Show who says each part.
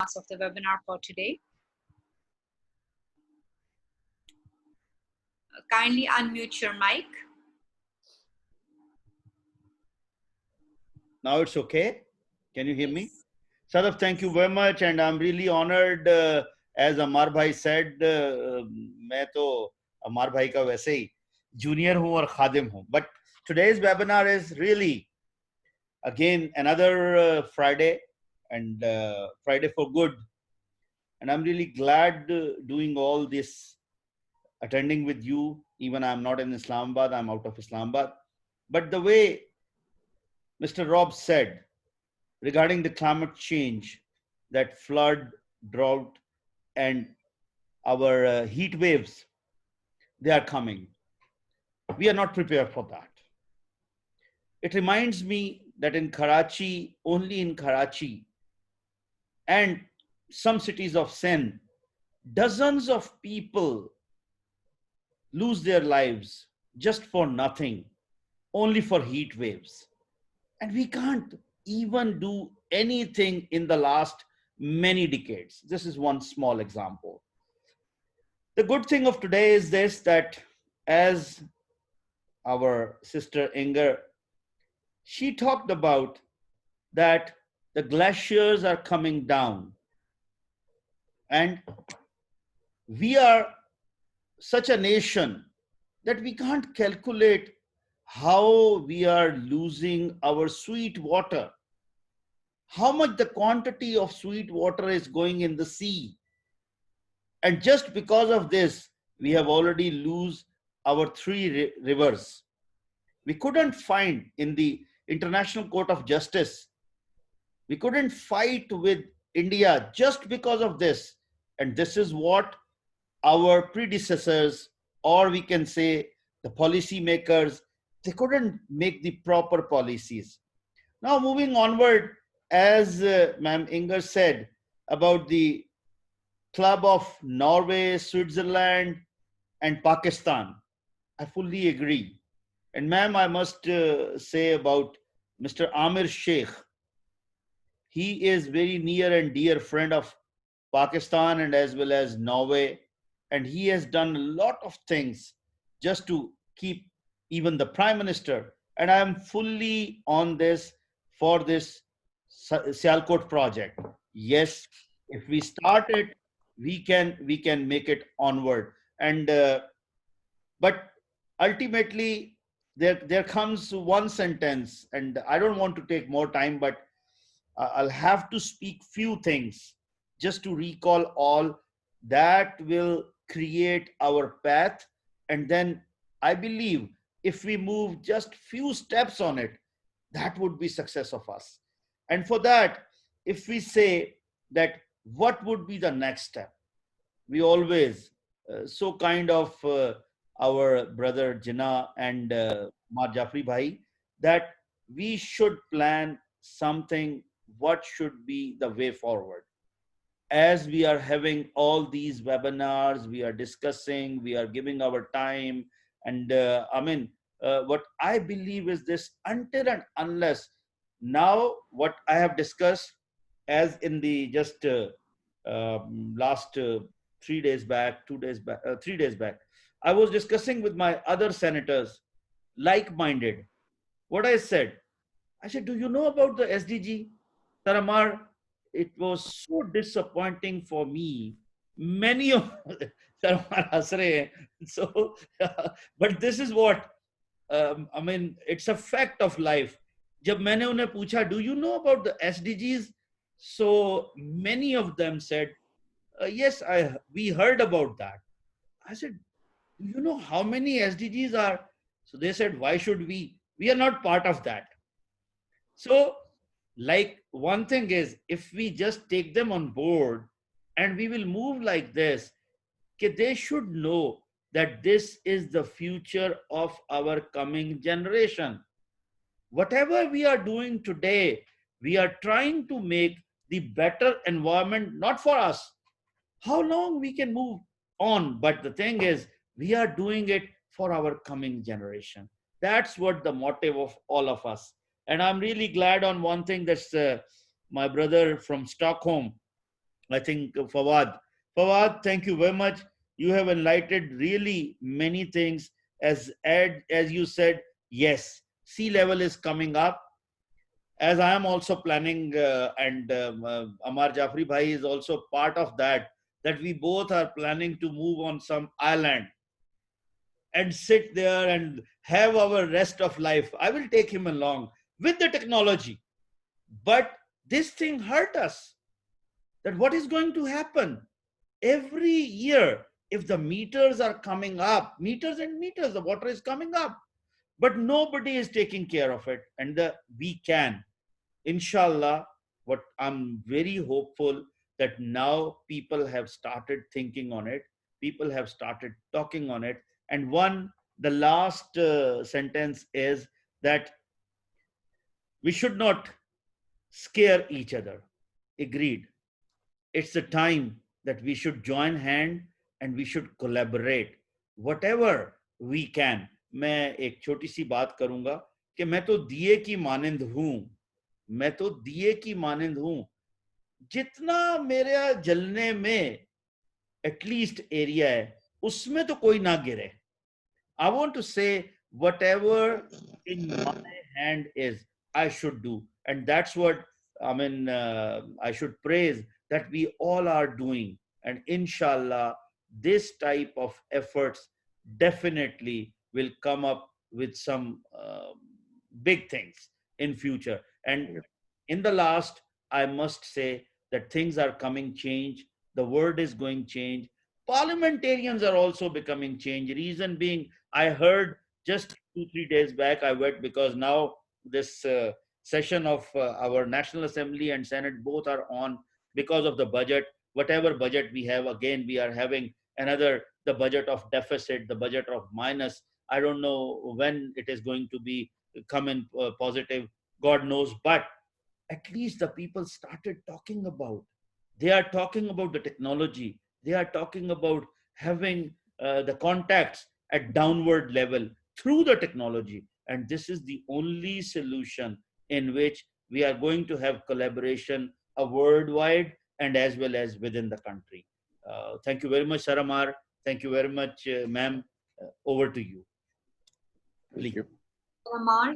Speaker 1: of the webinar for today. Kindly unmute your mic.
Speaker 2: Now it's okay. Can you hear
Speaker 1: Yes.
Speaker 2: me? Sadaf, thank you very much. And I'm really honored, as Amar Bhai said, मैं तो Amar Bhai का वैसे ही junior हूँ और खादिम हूँ. But today's webinar is really, again, another Friday, and Friday for good. And I'm really glad doing all this, attending with you. Even I'm not in Islamabad, I'm out of Islamabad. But the way Mr. Rob said, regarding the climate change, that flood, drought, and our heat waves, they are coming. We are not prepared for that. It reminds me that in Karachi, only in Karachi and some cities of Sindh, dozens of people lose their lives just for nothing, only for heat waves. And we can't even do anything in the last many decades. This is one small example. The good thing of today is this, that as our sister Inger, she talked about that the glaciers are coming down, and we are such a nation that we can't calculate how we are losing our sweet water, how much the quantity of sweet water is going in the sea. And just because of this, we have already lose our three rivers. We couldn't find in the International Court of Justice, we couldn't fight with India just because of this. And this is what our predecessors, or we can say the policy makers, they couldn't make the proper policies. Now moving onward, as Ma'am Inger said about the Club of Norway, Switzerland, and Pakistan, I fully agree. And ma'am, I must say about Mr. Amir Sheikh. He is very near and dear friend of Pakistan and as well as Norway. And he has done a lot of things just to keep even the Prime Minister. And I am fully on this for this Sialkot project. Yes, if we start it, we can make it onward. And but ultimately there comes one sentence, and I don't want to take more time, but I'll have to speak few things just to recall all that will create our path. And then I believe if we move just few steps on it, that would be success of us. And for that, if we say that what would be the next step, we always so kind of our brother Jinnah and Mar Jafri Bhai, that we should plan something, what should be the way forward. As we are having all these webinars, we are discussing, we are giving our time, and what I believe is this: until and unless now what I have discussed, as in the just last 3 days back, 2 days back, 3 days back, I was discussing with my other senators, like-minded. What I said, do you know about the SDG? Taramar, it was so disappointing for me. Many of Taramar has rahe hain. So, but this is what it's a fact of life. जब मैंने उन्हें पूछा, do you know about the SDGs? So many of them said, yes, we heard about that. I said, do you know how many SDGs are? So they said, why should we? We are not part of that. So, like, one thing is, if we just take them on board and we will move like this, they should know that this is the future of our coming generation. Whatever we are doing today, we are trying to make the better environment, not for us. How long we can move on, but the thing is, we are doing it for our coming generation. That's what the motive of all of us. And I'm really glad on one thing, that's my brother from Stockholm, I think Fawad, thank you very much. You have enlightened really many things. As you said, yes, sea level is coming up. As I am also planning, and Amar Jafri Bhai is also part of that. That we both are planning to move on some island and sit there and have our rest of life. I will take him along with the technology. But this thing hurt us. That what is going to happen? Every year, if the meters are coming up, meters and meters, the water is coming up, but nobody is taking care of it. And we can, inshallah, what I'm very hopeful that now people have started thinking on it, people have started talking on it. And the last sentence is that we should not scare each other. Agreed. It's the time that we should join hand and we should collaborate whatever we can. मैं एक छोटी सी बात करूंगा कि मैं तो दिए की मानिंद हूं, मैं तो दिए की मानिंद हूं, जितना मेरे जलने में एटलीस्ट एरिया है उसमें तो कोई ना गिरे. I want to say whatever in my hand is, I should do. And that's what I should praise that we all are doing. And inshallah, this type of efforts definitely will come up with some big things in future. And in the last, I must say that things are coming change. The world is going change. Parliamentarians are also becoming change. Reason being, I heard just 2 3 days back, I went because now this session of our National Assembly and Senate both are on because of the budget. Whatever budget we have, again, we are having the budget of deficit, the budget of minus. I don't know when it is going to be come in positive, God knows. But at least the people started talking about. They are talking about the technology. They are talking about having the contacts at downward level through the technology. And this is the only solution in which we are going to have collaboration worldwide and as well as within the country. Thank you very much, Saramar. Thank you very much, ma'am. Over to you.
Speaker 3: Thank you.
Speaker 1: Amar,